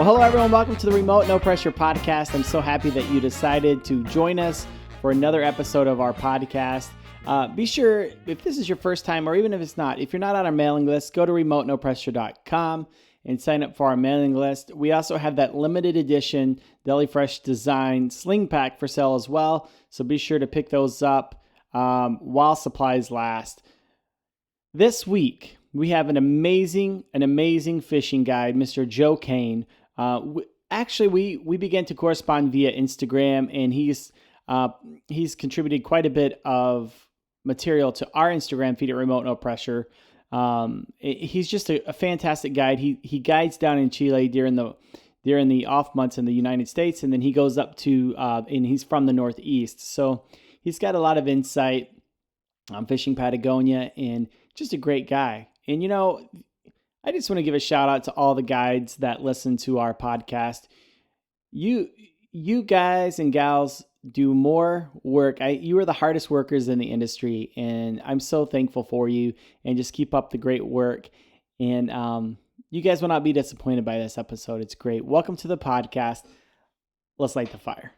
Well, hello, everyone. Welcome to the Remote No Pressure Podcast. I'm so happy that you decided to join us for another episode of our podcast. Be sure, if this is your first time, or even if it's not, if you're not on our mailing list, go to remotenopressure.com and sign up for our mailing list. We also have that limited edition Deli Fresh design sling pack for sale as well. So be sure to pick those up while supplies last. This week, we have an amazing fishing guide, Mr. Joe Kain. We began to correspond via Instagram, and he's contributed quite a bit of material to our Instagram feed at Remote No Pressure. He's just a fantastic guide. He guides down in Chile during the off months in the United States, and then he goes up to and he's from the Northeast, so he's got a lot of insight on fishing Patagonia, and just a great guy. And I just want to give a shout out to all the guides that listen to our podcast. You guys and gals do more work. You are the hardest workers in the industry, and I'm so thankful for you, and just keep up the great work. And you guys will not be disappointed by this episode. It's great. Welcome to the podcast. Let's light the fire.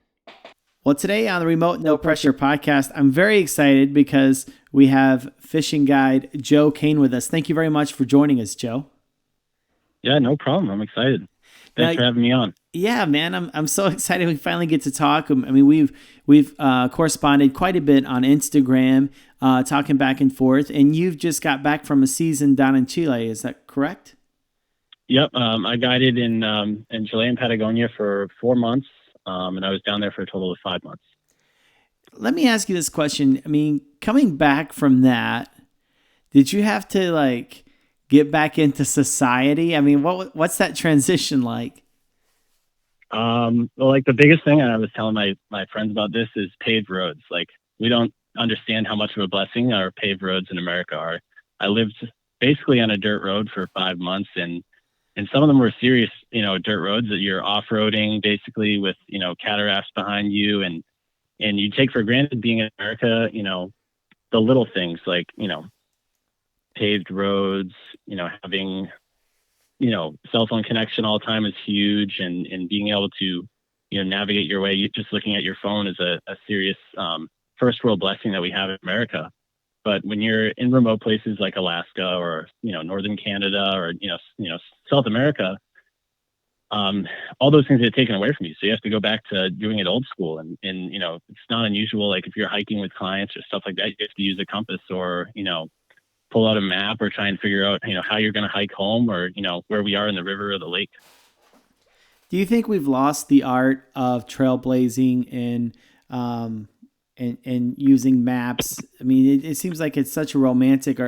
Well, today on the Remote No Pressure Podcast, I'm very excited because we have fishing guide Joe Kain with us. Thank you very much for joining us, Joe. Yeah, no problem. I'm excited. Thanks for having me on. Yeah, man, I'm so excited we finally get to talk. I mean, we've corresponded quite a bit on Instagram, talking back and forth, and you've just got back from a season down in Chile. Is that correct? Yep. I guided in Chile and Patagonia for 4 months, and I was down there for a total of 5 months. Let me ask you this question. I mean, coming back from that, did you have to get back into society? I mean, what's that transition like? Well, the biggest thing, and I was telling my friends about this, is paved roads. We don't understand how much of a blessing our paved roads in America are. I lived basically on a dirt road for 5 months, and some of them were serious, dirt roads that you're off-roading basically with, cataracts behind you, and you take for granted being in America, the little things like, paved roads, having, cell phone connection all the time is huge, and being able to, navigate your way, just looking at your phone is a serious first world blessing that we have in America. But when you're in remote places like Alaska or, northern Canada or, South America, all those things get taken away from you. So you have to go back to doing it old school. And it's not unusual. If you're hiking with clients or stuff like that, you have to use a compass or, pull out a map or try and figure out, how you're going to hike home or, where we are in the river or the lake. Do you think we've lost the art of trailblazing and using maps? I mean, it seems like it's such a romantic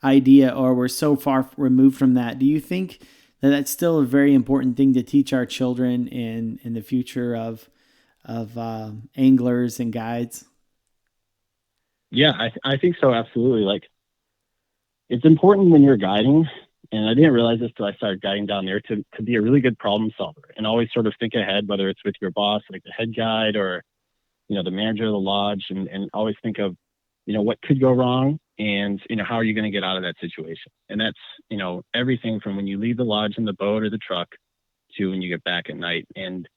idea, or we're so far removed from that. Do you think that that's still a very important thing to teach our children in the future of anglers and guides? Yeah, I think so. Absolutely. It's important when you're guiding, and I didn't realize this till I started guiding down there, to be a really good problem solver and always sort of think ahead, whether it's with your boss, like the head guide, or, the manager of the lodge, and always think of, what could go wrong and, how are you going to get out of that situation? And that's, everything from when you leave the lodge in the boat or the truck to when you get back at night. And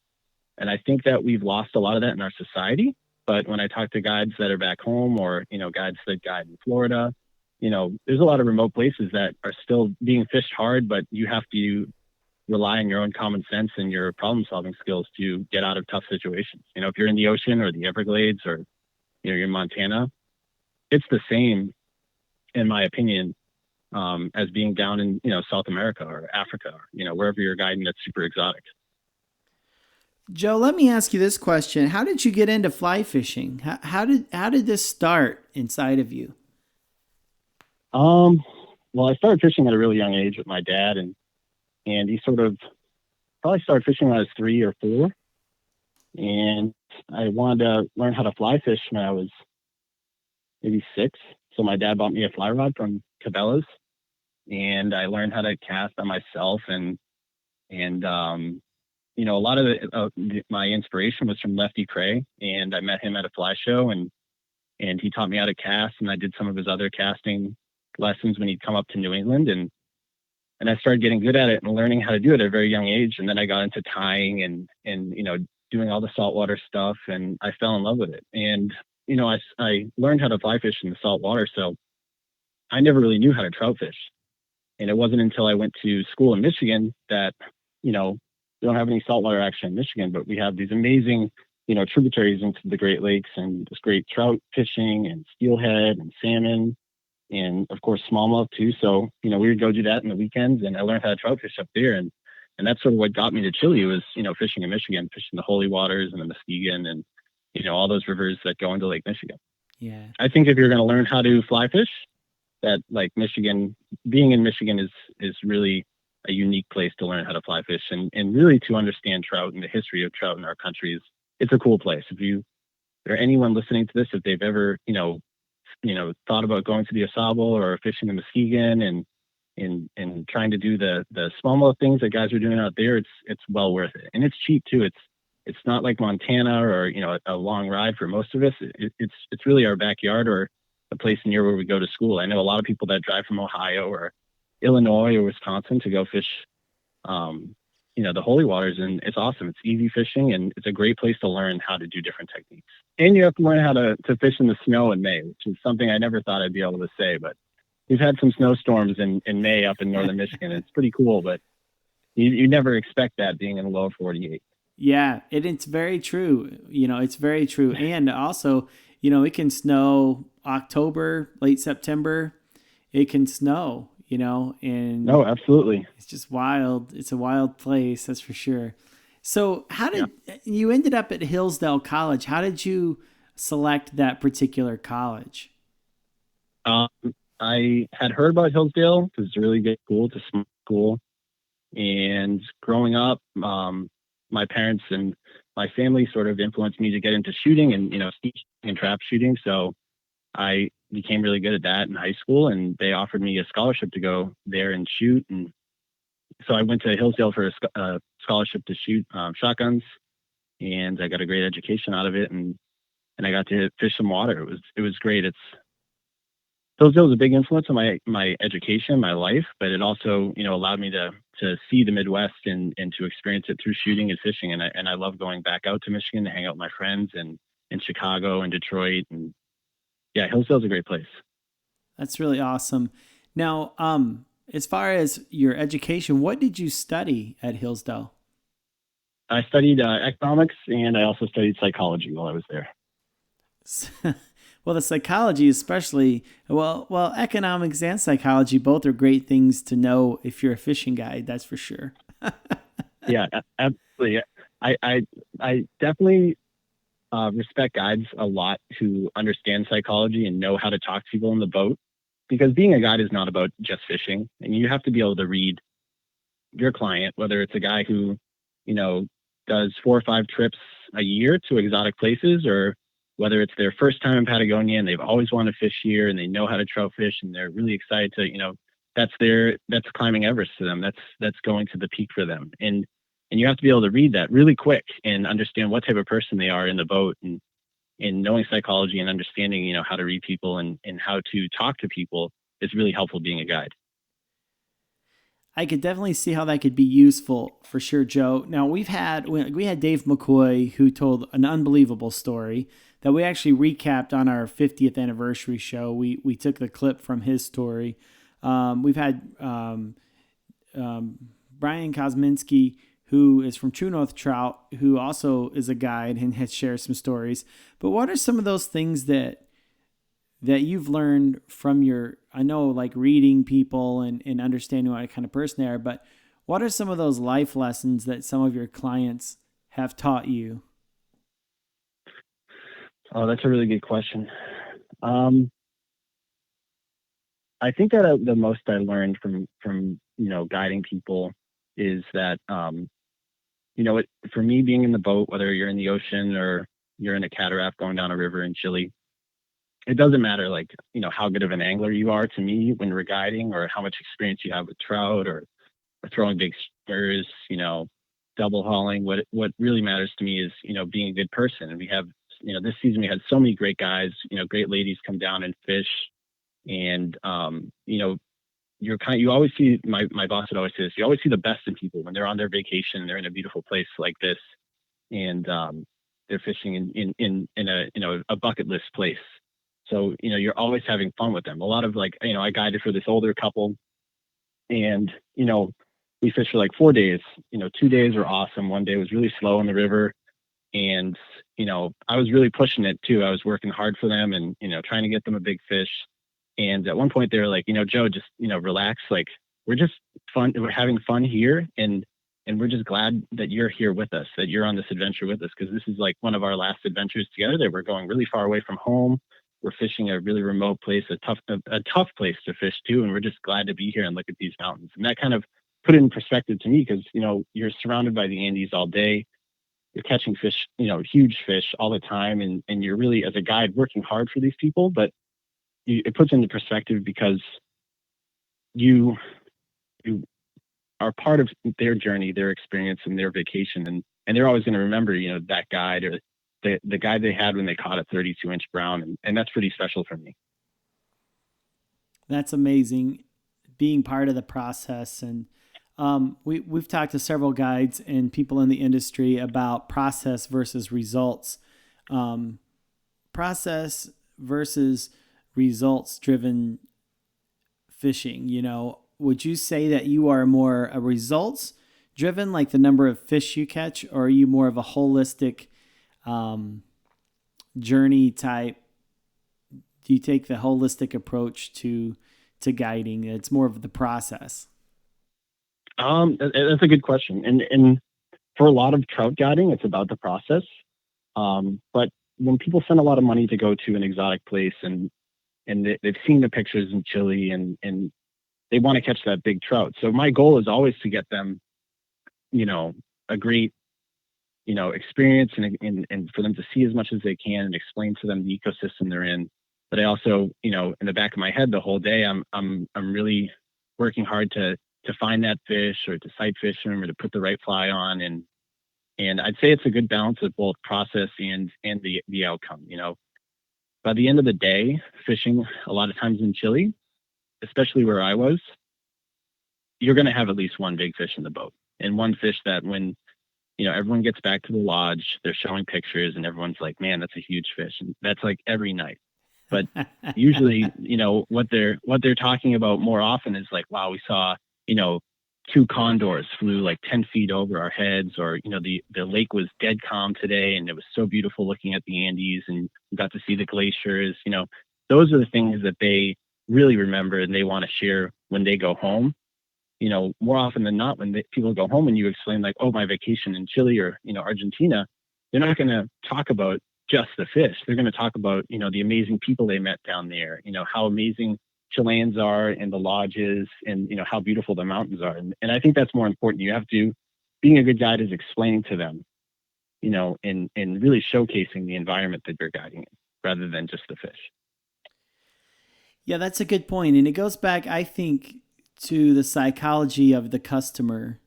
I think that we've lost a lot of that in our society. But when I talk to guides that are back home or, guides that guide in Florida, there's a lot of remote places that are still being fished hard, but you have to rely on your own common sense and your problem solving skills to get out of tough situations. If you're in the ocean or the Everglades or, you're in Montana, it's the same, in my opinion, as being down in, South America or Africa, or, wherever you're guiding that's super exotic. Joe, let me ask you this question. How did you get into fly fishing? How did this start inside of you? Well, I started fishing at a really young age with my dad, and he sort of probably started fishing when I was 3 or 4. And I wanted to learn how to fly fish when I was maybe 6. So my dad bought me a fly rod from Cabela's, and I learned how to cast by myself. And a lot of my inspiration was from Lefty Cray, and I met him at a fly show, and he taught me how to cast, and I did some of his other casting lessons when he'd come up to New England. And and I started getting good at it and learning how to do it at a very young age. And then I got into tying and doing all the saltwater stuff, and I fell in love with it. And I learned how to fly fish in the saltwater, so I never really knew how to trout fish. And it wasn't until I went to school in Michigan that, we don't have any saltwater action in Michigan, but we have these amazing, tributaries into the Great Lakes, and this great trout fishing and steelhead and salmon, and of course smallmouth too. So, we would go do that in the weekends, and I learned how to trout fish up there. And that's sort of what got me to Chile was, fishing in Michigan, fishing the Holy Waters and the Muskegon and, all those rivers that go into Lake Michigan. Yeah. I think if you're going to learn how to fly fish, that like Michigan, being in Michigan is really a unique place to learn how to fly fish and really to understand trout and the history of trout in our country. It's a cool place. If or anyone listening to this, if they've ever, thought about going to the Asable or fishing the Muskegon and trying to do the smallmouth things that guys are doing out there, it's well worth it. And it's cheap too. It's not like Montana or, a long ride for most of us. It's really our backyard or a place near where we go to school. I know a lot of people that drive from Ohio or Illinois or Wisconsin to go fish, the Holy Waters, and it's awesome. It's easy fishing, and it's a great place to learn how to do different techniques. And you have to learn how to fish in the snow in May, which is something I never thought I'd be able to say, but we've had some snowstorms in May up in northern Michigan. It's pretty cool, but you never expect that being in the low 48. Yeah, it's very true. It's very true. And also, it can snow October, late September. It can snow, and no, absolutely. It's just wild. It's a wild place, that's for sure. So how did you ended up at Hillsdale College? How did you select that particular college? I had heard about Hillsdale because it's a really good school. It's a small school. And growing up, my parents and my family sort of influenced me to get into shooting and, skeet and trap shooting. So I became really good at that in high school, and they offered me a scholarship to go there and shoot. And so I went to Hillsdale for a scholarship to shoot shotguns, and I got a great education out of it. And I got to fish some water. It was great. Hillsdale was a big influence on my education, my life, but it also, allowed me to see the Midwest and to experience it through shooting and fishing. And I love going back out to Michigan to hang out with my friends and in Chicago and Detroit. And yeah, Hillsdale's a great place. That's really awesome. Now, as far as your education, what did you study at Hillsdale? I studied economics, and I also studied psychology while I was there. Well, the psychology especially, well, economics and psychology both are great things to know if you're a fishing guide, that's for sure. Yeah, absolutely. I definitely respect guides a lot who understand psychology and know how to talk to people in the boat, because being a guide is not about just fishing, and you have to be able to read your client, whether it's a guy who, does 4 or 5 trips a year to exotic places, or whether it's their first time in Patagonia and they've always wanted to fish here and they know how to trout fish and they're really excited to, that's climbing Everest to them. That's going to the peak for them. And you have to be able to read that really quick and understand what type of person they are in the boat, and knowing psychology and understanding, how to read people and how to talk to people is really helpful being a guide. I could definitely see how that could be useful for sure, Joe. Now we had Dave McCoy, who told an unbelievable story that we actually recapped on our 50th anniversary show. We took the clip from his story. We've had Brian Kosminski, who is from True North Trout, who also is a guide and has shared some stories. But what are some of those things that you've learned from I know like reading people and understanding what kind of person they are, but what are some of those life lessons that some of your clients have taught you? Oh, that's a really good question. I think that the most I learned from guiding people is that for me, being in the boat, whether you're in the ocean or you're in a cataract going down a river in Chile, it doesn't matter how good of an angler you are to me when we're guiding, or how much experience you have with trout or throwing big streamers, double hauling. What really matters to me is being a good person. And we have this season we had so many great guys, great ladies come down and fish, and you always see, my boss would always say this, you always see the best in people when they're on their vacation, they're in a beautiful place like this, and they're fishing in a, a bucket list place. So, you're always having fun with them. A lot of, like, I guided for this older couple, and, we fished for like 4 days. 2 days were awesome. One day was really slow in the river. And, I was really pushing it too. I was working hard for them and, trying to get them a big fish. And at one point they were like, Joe, just, relax. Like, we're just fun. We're having fun here. And we're just glad that you're here with us, that you're on this adventure with us. Cause this is like one of our last adventures together, that we're going really far away from home. We're fishing a really remote place, a tough place to fish too. And we're just glad to be here and look at these mountains. And that kind of put it in perspective to me, because, you're surrounded by the Andes all day. You're catching fish, huge fish all the time. And you're really, as a guide, working hard for these people. But it puts into perspective, because you are part of their journey, their experience, and their vacation. And they're always going to remember, that guide, or the guide they had when they caught a 32-inch brown. And that's pretty special for me. That's amazing, being part of the process. And we've talked to several guides and people in the industry about process versus results. Process versus results driven fishing. Would you say that you are more a results driven, like the number of fish you catch, or are you more of a holistic journey type? Do you take the holistic approach to guiding? It's more of the process. That's a good question. And for a lot of trout guiding, it's about the process. But when people spend a lot of money to go to an exotic place, and they've seen the pictures in Chile, and they want to catch that big trout. So my goal is always to get them, a great, experience, and for them to see as much as they can and explain to them the ecosystem they're in. But I also, in the back of my head the whole day, I'm really working hard to find that fish, or to sight fish them, or to put the right fly on. And I'd say it's a good balance of both process and the outcome. By the end of the day, fishing a lot of times in Chile, especially where I was, you're going to have at least one big fish in the boat, and one fish that when, everyone gets back to the lodge, they're showing pictures and everyone's like, man, that's a huge fish. And that's like every night. But usually, what they're talking about more often is like, wow, we saw, 2 condors flew like 10 feet over our heads, or, the lake was dead calm today, and it was so beautiful looking at the Andes, and we got to see the glaciers. Those are the things that they really remember, and they want to share when they go home. More often than not, when people go home and you explain like, oh, my vacation in Chile, or, Argentina, they're not going to talk about just the fish. They're going to talk about, the amazing people they met down there, how amazing Chileans are, and the lodges, and, how beautiful the mountains are. And I think that's more important. You have to, being a good guide is explaining to them, and really showcasing the environment that you're guiding in, rather than just the fish. Yeah, that's a good point. And it goes back, I think, to the psychology of the customer,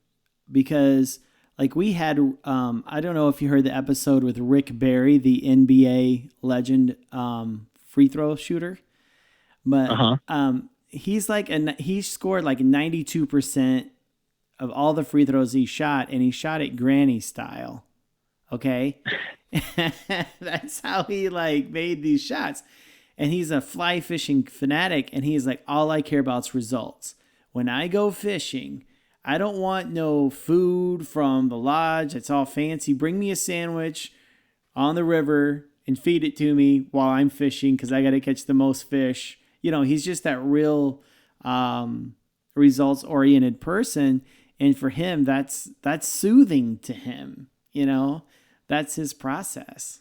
because like we had, I don't know if you heard the episode with Rick Barry, the NBA legend free throw shooter, but he's like, he scored like 92% of all the free throws he shot, and he shot it granny style. Okay. That's how he like made these shots. And he's a fly fishing fanatic, and he's like, all I care about is results. When I go fishing, I don't want no food from the lodge. It's all fancy. Bring me a sandwich on the river and feed it to me while I'm fishing, because I got to catch the most fish. He's just that real results-oriented person. And for him, that's soothing to him. That's his process.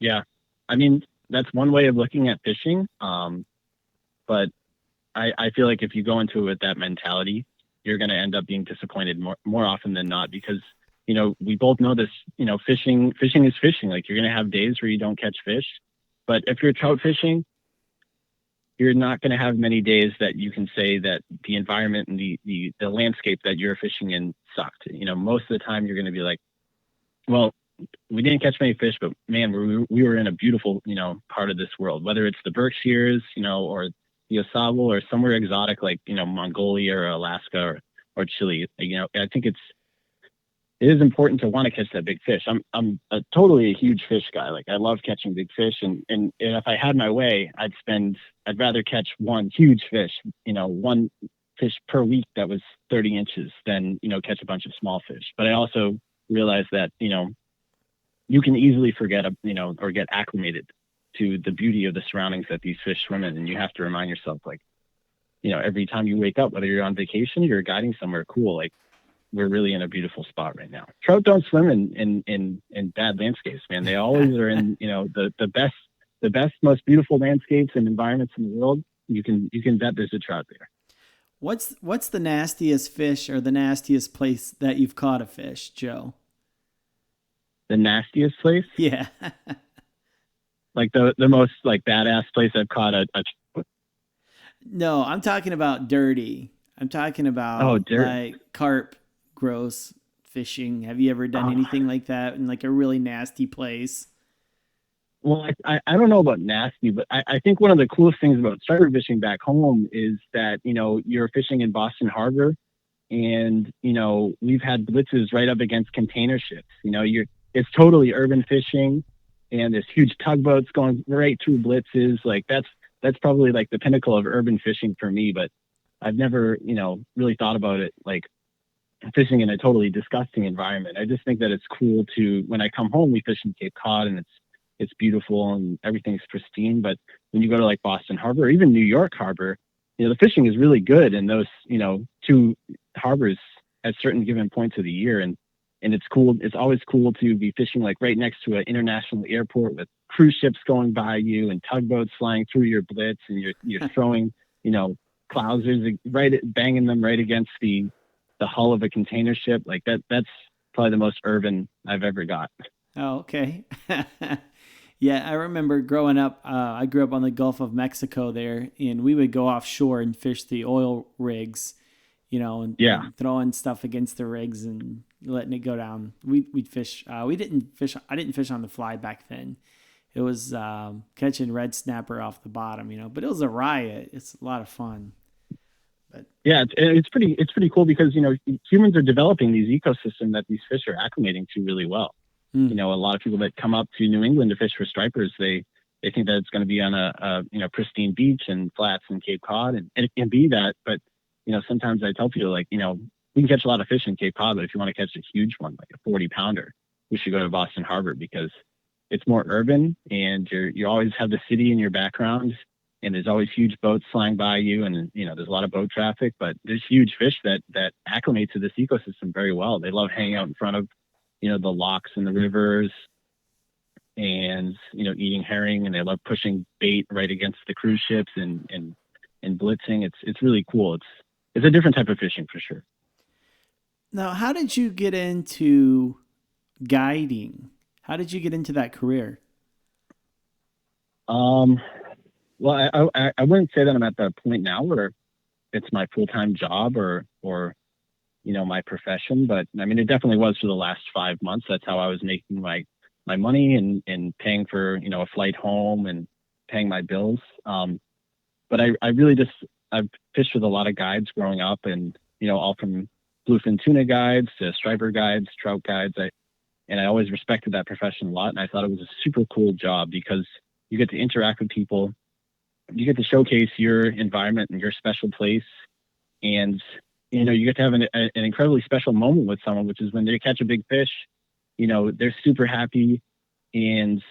Yeah. I mean, that's one way of looking at fishing. But I feel like if you go into it with that mentality, you're going to end up being disappointed more often than not, because, we both know this, fishing is fishing. Like, you're going to have days where you don't catch fish, but if you're trout fishing, you're not going to have many days that you can say that the environment and the landscape that you're fishing in sucked. Most of the time you're going to be like, well, we didn't catch many fish, but man, we were in a beautiful, part of this world, whether it's the Berkshires, or, the Osavo, or somewhere exotic like, Mongolia or Alaska or Chile. I think it is important to want to catch that big fish. I'm totally a huge fish guy. Like, I love catching big fish, and if I had my way, I'd rather catch one huge fish, one fish per week that was 30 inches than, catch a bunch of small fish. But I also realize that, you can easily forget, or get acclimated to the beauty of the surroundings that these fish swim in. And you have to remind yourself, like, every time you wake up, whether you're on vacation or you're guiding somewhere cool, like, we're really in a beautiful spot right now. Trout don't swim in bad landscapes, man. They always are in, the best, most beautiful landscapes and environments in the world. You can bet there's a trout there. What's the nastiest fish or the nastiest place that you've caught a fish, Joe? The nastiest place? Yeah. Like the most like badass place I've caught a No, I'm talking about dirty. I'm talking about like carp, gross fishing. Have you ever done anything like that in like a really nasty place? Well, I don't know about nasty, but I think one of the coolest things about striper fishing back home is that, you're fishing in Boston Harbor, and, we've had blitzes right up against container ships. It's totally urban fishing, and there's huge tugboats going right through blitzes. Like, that's probably like the pinnacle of urban fishing for me, but I've never, really thought about it like fishing in a totally disgusting environment. I just think that it's cool to, when I come home, we fish in Cape Cod, and it's beautiful and everything's pristine. But when you go to like Boston Harbor or even New York Harbor, the fishing is really good in those, two harbors at certain given points of the year. And it's cool. It's always cool to be fishing like right next to an international airport with cruise ships going by you and tugboats flying through your blitz, and you're throwing, clousers banging them right against the hull of a container ship. Like that's probably the most urban I've ever got. Oh, okay. Yeah, I remember growing up, I grew up on the Gulf of Mexico there, and we would go offshore and fish the oil rigs, and throwing stuff against the rigs and letting it go down. We'd fish. I didn't fish on the fly back then. It was catching red snapper off the bottom, but it was a riot. It's a lot of fun. But yeah, it's pretty cool because, humans are developing these ecosystems that these fish are acclimating to really well. A lot of people that come up to New England to fish for stripers, they think that it's going to be on a pristine beach and flats in Cape Cod, and it can be that. But, sometimes I tell people, like, we can catch a lot of fish in Cape Cod, but if you want to catch a huge one, like a 40-pounder, we should go to Boston Harbor because it's more urban, and you always have the city in your background, and there's always huge boats flying by you, and, there's a lot of boat traffic, but there's huge fish that acclimate to this ecosystem very well. They love hanging out in front of, the locks and the rivers, and, eating herring, and they love pushing bait right against the cruise ships and blitzing. It's really cool. It's a different type of fishing for sure. Now, how did you get into guiding? How did you get into that career? Well, I wouldn't say that I'm at the point now where it's my full-time job or my profession, but I mean, it definitely was for the last 5 months. That's how I was making my money and paying for, a flight home and paying my bills. But I've fished with a lot of guides growing up, and, all from bluefin tuna guides to striper guides, trout guides. And I always respected that profession a lot. And I thought it was a super cool job because you get to interact with people. You get to showcase your environment and your special place. And, you get to have an incredibly special moment with someone, which is when they catch a big fish, they're super happy, and,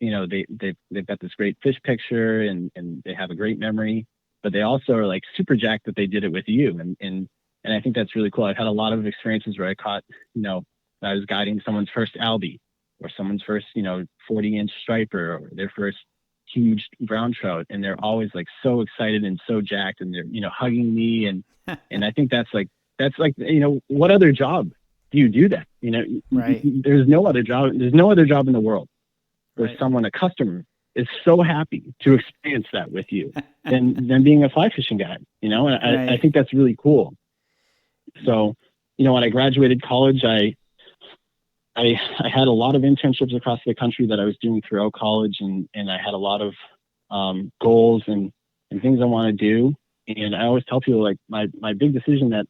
they've got this great fish picture and they have a great memory, but they also are like super jacked that they did it with you. And I think that's really cool. I've had a lot of experiences where I caught, I was guiding someone's first albie or someone's first, 40-inch striper or their first huge brown trout. And they're always like so excited and so jacked, and they're, hugging me. And I think that's like, what other job do you do that? Right. There's no other job in the world where right. someone, a customer, is so happy to experience that with you than being a fly fishing guide, and Right. I think that's really cool. So, when I graduated college, I had a lot of internships across the country that I was doing throughout college, and I had a lot of goals, and and things I want to do. And I always tell people, like, my big decision that,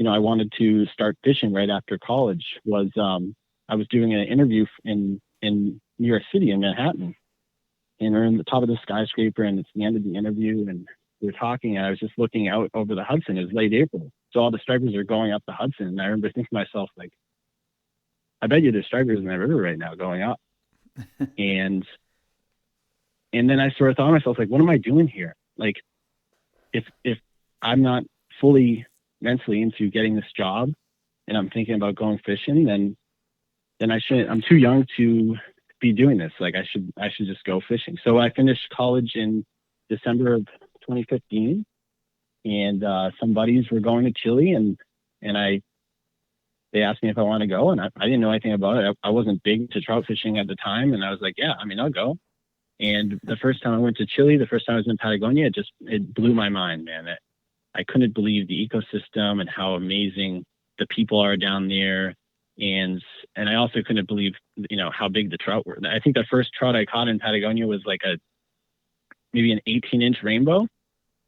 I wanted to start fishing right after college was, I was doing an interview in New York City, in Manhattan, and we're in the top of the skyscraper, and it's the end of the interview, and we were talking, and I was just looking out over the Hudson. It was late April, so all the stripers are going up the Hudson, and I remember thinking to myself, like, I bet you there's stripers in that river right now going up. and then I sort of thought to myself, like, what am I doing here? Like, if I'm not fully mentally into getting this job, and I'm thinking about going fishing, then I shouldn't. I'm too young to be doing this. Like, I should just go fishing. So I finished college in December of 2015, and some buddies were going to Chile, and they asked me if I want to go, and I didn't know anything about it. I wasn't big to trout fishing at the time, and I was like, yeah, I mean, I'll go. And the first time I went to Chile, the first time I was in Patagonia, it blew my mind, man. I couldn't believe the ecosystem and how amazing the people are down there. And I also couldn't believe, how big the trout were. I think the first trout I caught in Patagonia was like maybe an 18-inch rainbow.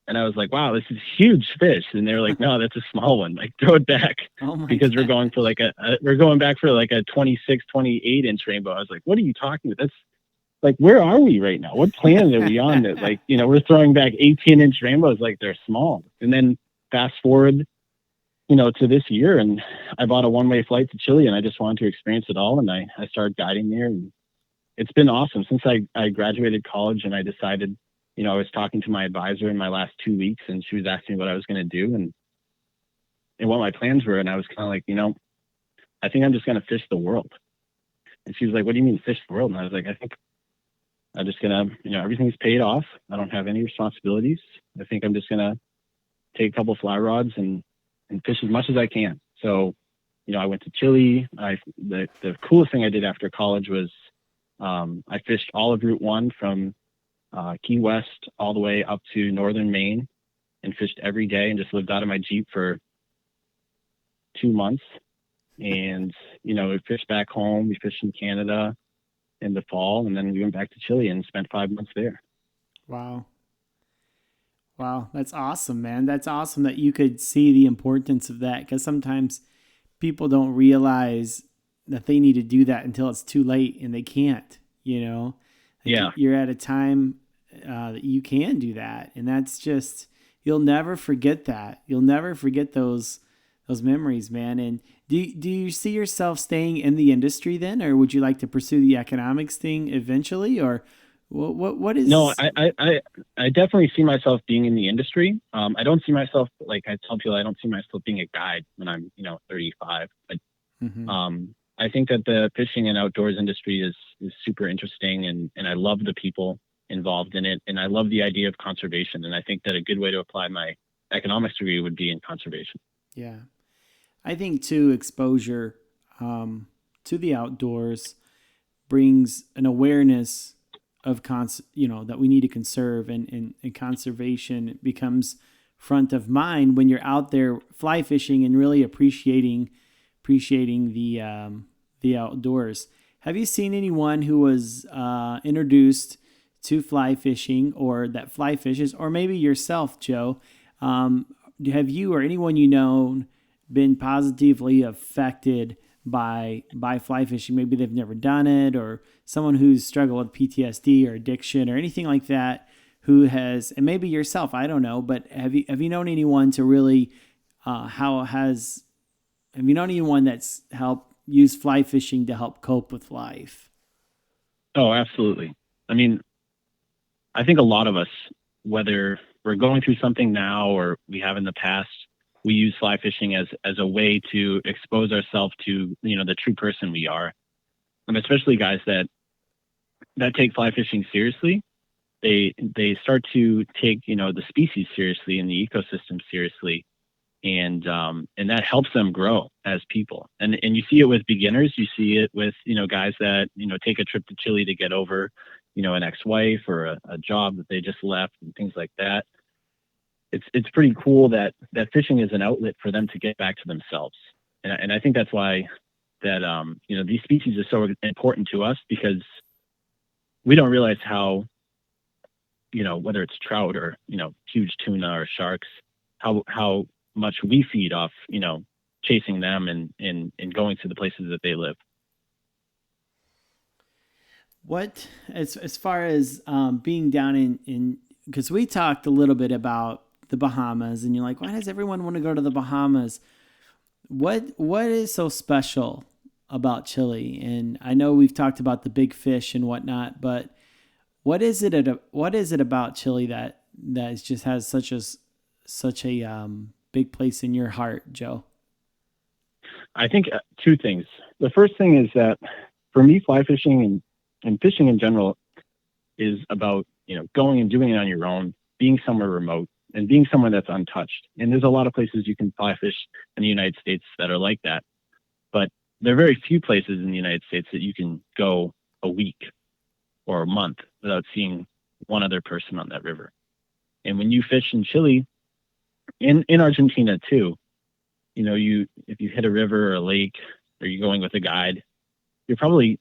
And I was like, wow, this is huge fish. And they were like, no, that's a small one. Like, throw it back. Because we're going for we're going back for like a 26, 28-inch rainbow. I was like, what are you talking about? That's like, where are we right now? What planet are we on that, like, we're throwing back 18-inch rainbows like they're small. And then fast forward, to this year, and I bought a one-way flight to Chile, and I just wanted to experience it all. And I started guiding there, and it's been awesome since I graduated college, and I decided, I was talking to my advisor in my last 2 weeks, and she was asking me what I was going to do and what my plans were. And I was kind of like, I think I'm just going to fish the world. And she was like, what do you mean fish the world? And I was like, I think I'm just going to, everything's paid off. I don't have any responsibilities. I think I'm just going to take a couple of fly rods and fish as much as I can. So, I went to Chile. The coolest thing I did after college was I fished all of Route 1 from Key West all the way up to northern Maine, and fished every day, and just lived out of my Jeep for 2 months. And, we fished back home. We fished in Canada in the fall, and then we went back to Chile and spent 5 months there. Wow. Wow, that's awesome, man. That's awesome that you could see the importance of that, because sometimes people don't realize that they need to do that until it's too late, and they can't, Like, yeah. You're at a time that you can do that, and that's just, you'll never forget that. You'll never forget those memories, man. And do you see yourself staying in the industry then, or would you like to pursue the economics thing eventually, or what is? No, I definitely see myself being in the industry. I don't see myself, like I tell people, I don't see myself being a guide when I'm 35. But I think that the fishing and outdoors industry is super interesting, and I love the people involved in it, and I love the idea of conservation. And I think that a good way to apply my economics degree would be in conservation. Yeah, I think too, exposure to the outdoors brings an awareness of that we need to conserve, and conservation becomes front of mind when you're out there fly fishing and really appreciating the outdoors. Have you seen anyone who was introduced to fly fishing, or that fly fishes, or maybe yourself, Joe? Have you or anyone been positively affected by fly fishing? Maybe they've never done it, or someone who's struggled with PTSD or addiction or anything like that, who has, and maybe yourself, I don't know, but have you known anyone to really, have you known anyone that's helped use fly fishing to help cope with life? Oh, absolutely. I mean, I think a lot of us, whether we're going through something now or we have in the past, we use fly fishing as a way to expose ourselves to, the true person we are. And especially guys that take fly fishing seriously, they start to take, the species seriously and the ecosystem seriously. And that helps them grow as people. And you see it with beginners. You see it with, guys that, take a trip to Chile to get over, an ex-wife or a job that they just left and things like that. It's pretty cool that fishing is an outlet for them to get back to themselves. And I think that's why that, these species are so important to us, because we don't realize how, whether it's trout or, huge tuna or sharks, how much we feed off, chasing them and going to the places that they live. What, as far as being down in, because we talked a little bit about the Bahamas, and you're like, why does everyone want to go to the Bahamas? What is so special about Chile? And I know we've talked about the big fish and whatnot, but what is it about Chile that just has such a big place in your heart, Joe? I think two things. The first thing is that for me, fly fishing and fishing in general is about, going and doing it on your own, being somewhere remote and being somewhere that's untouched. And there's a lot of places you can fly fish in the United States that are like that. But there are very few places in the United States that you can go a week or a month without seeing one other person on that river. And when you fish in Chile, in Argentina too, if you hit a river or a lake or you're going with a guide, you're probably,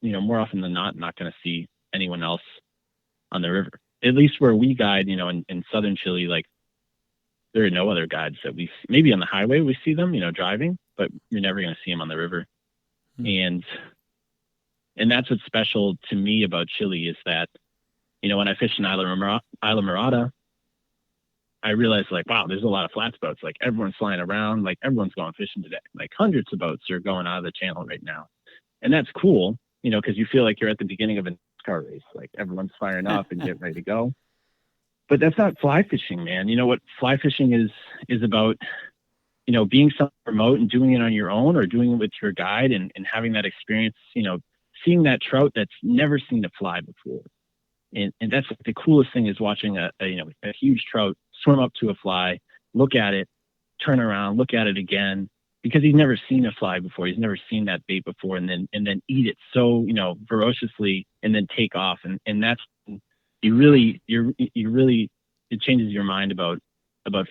more often than not going to see anyone else on the river. At least where we guide, in southern Chile, like there are no other guides that we see. Maybe on the highway we see them, driving, but you're never going to see them on the river. And that's what's special to me about Chile is that, when I fished in Isla Morada, I realized like, wow, there's a lot of flats boats. Like everyone's flying around, like everyone's going fishing today. Like hundreds of boats are going out of the channel right now. And that's cool, because you feel like you're at the beginning of a car race. Like everyone's firing up and getting ready to go. But that's not fly fishing, man. What fly fishing is about, being somewhere remote and doing it on your own or doing it with your guide and having that experience, seeing that trout that's never seen a fly before. And that's the coolest thing is watching a huge trout swim up to a fly, look at it, turn around, look at it again, because he's never seen a fly before. He's never seen that bait before, and then eat it so, ferociously and then take off. And that's, it changes your mind about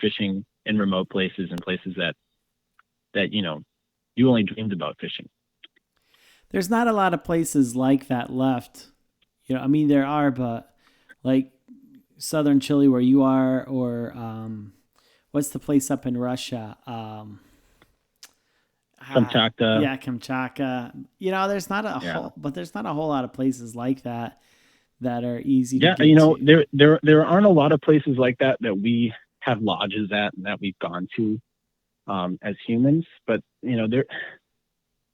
fishing in remote places and places that you only dreamed about fishing. There's not a lot of places like that left. There are, but like southern Chile where you are, or what's the place up in Russia? Kamchatka. Yeah, Kamchatka. There's not a whole lot of places like that are easy to get to. There aren't a lot of places like that we have lodges at and that we've gone to as humans, but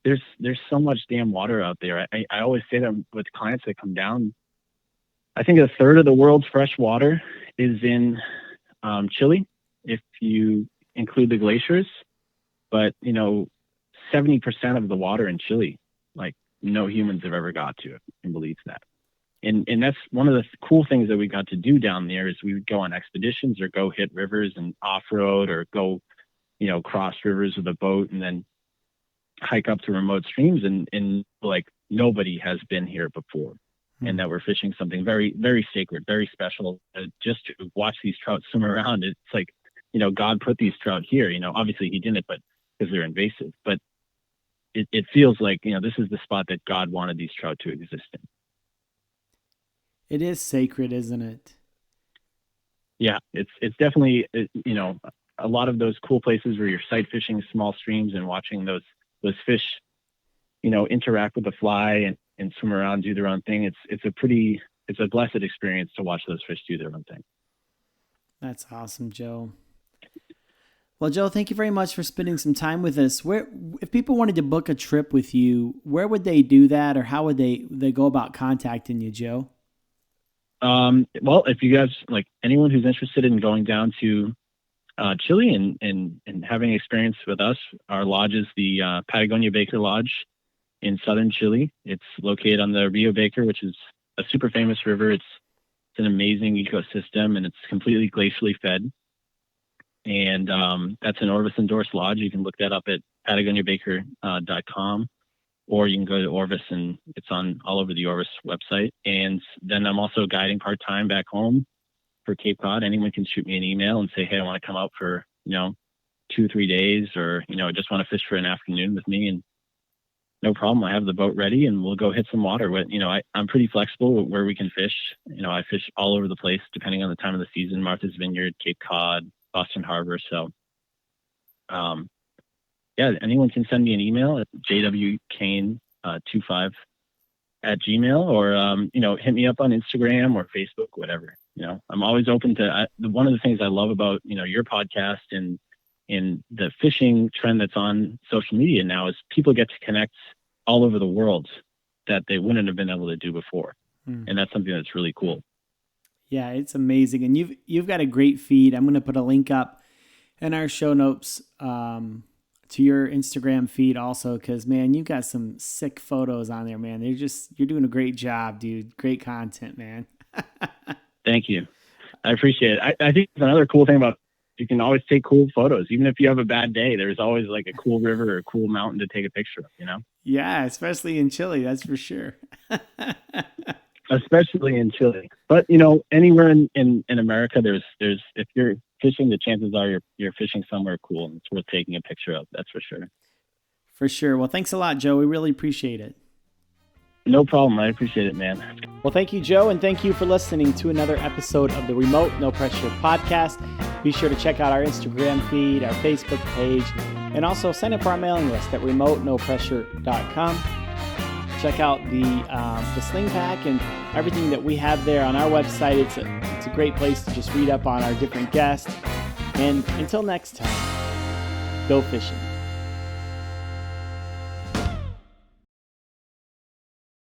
there's so much damn water out there. I always say that with clients that come down. I think a third of the world's fresh water is in Chile, if you include the glaciers. But 70% of the water in Chile, like no humans have ever got to it and believes that. And that's one of the cool things that we got to do down there is we would go on expeditions or go hit rivers and off-road or go, cross rivers with a boat and then hike up to remote streams and like nobody has been here before. And that we're fishing something very, very sacred, very special. Just to watch these trout swim around, it's like, God put these trout here. Obviously he didn't, but because they're invasive. But it feels like, this is the spot that God wanted these trout to exist in. It is sacred, isn't it? Yeah, it's definitely, a lot of those cool places where you're sight fishing small streams and watching those fish, interact with the fly and swim around, do their own thing. It's a blessed experience to watch those fish do their own thing. That's awesome, Joe. Well, Joe, thank you very much for spending some time with us. If people wanted to book a trip with you, where would they do that, or how would they go about contacting you, Joe? Well, if you guys, like anyone who's interested in going down to Chile and having experience with us, our lodge is the Patagonia Baker Lodge in southern Chile. It's located on the Rio Baker, which is a super famous river. It's an amazing ecosystem, and it's completely glacially fed. And that's an Orvis endorsed lodge. You can look that up at patagoniabaker.com, or you can go to Orvis, and it's on all over the Orvis website. And then I'm also guiding part-time back home for Cape Cod. Anyone can shoot me an email and say, hey, I want to come out for 2-3 days, or just want to fish for an afternoon with me. And no problem. I have the boat ready and we'll go hit some water. I'm pretty flexible with where we can fish. I fish all over the place depending on the time of the season, Martha's Vineyard, Cape Cod, Boston Harbor. So, anyone can send me an email at jwcain25 at Gmail, or, hit me up on Instagram or Facebook, whatever. I'm always open to, one of the things I love about, your podcast and in the fishing trend that's on social media now is people get to connect all over the world that they wouldn't have been able to do before. And that's something that's really cool. Yeah, it's amazing. And you've got a great feed. I'm going to put a link up in our show notes to your Instagram feed also, because, man, you've got some sick photos on there, man. You're doing a great job, dude. Great content, man. Thank you. I appreciate it. I think another cool thing about, you can always take cool photos. Even if you have a bad day, there's always like a cool river or a cool mountain to take a picture of, Yeah, especially in Chile, that's for sure. Especially in Chile. But, anywhere in America, there's if you're fishing, the chances are you're fishing somewhere cool and it's worth taking a picture of. That's for sure. For sure. Well, thanks a lot, Joe. We really appreciate it. No problem. I appreciate it, man. Well, thank you, Joe, and thank you for listening to another episode of the Remote No Pressure podcast. Be sure to check out our Instagram feed, our Facebook page, and also sign up for our mailing list at remotenopressure.com. Check out the sling pack and everything that we have there on our website. It's a great place to just read up on our different guests. And until next time, go fishing.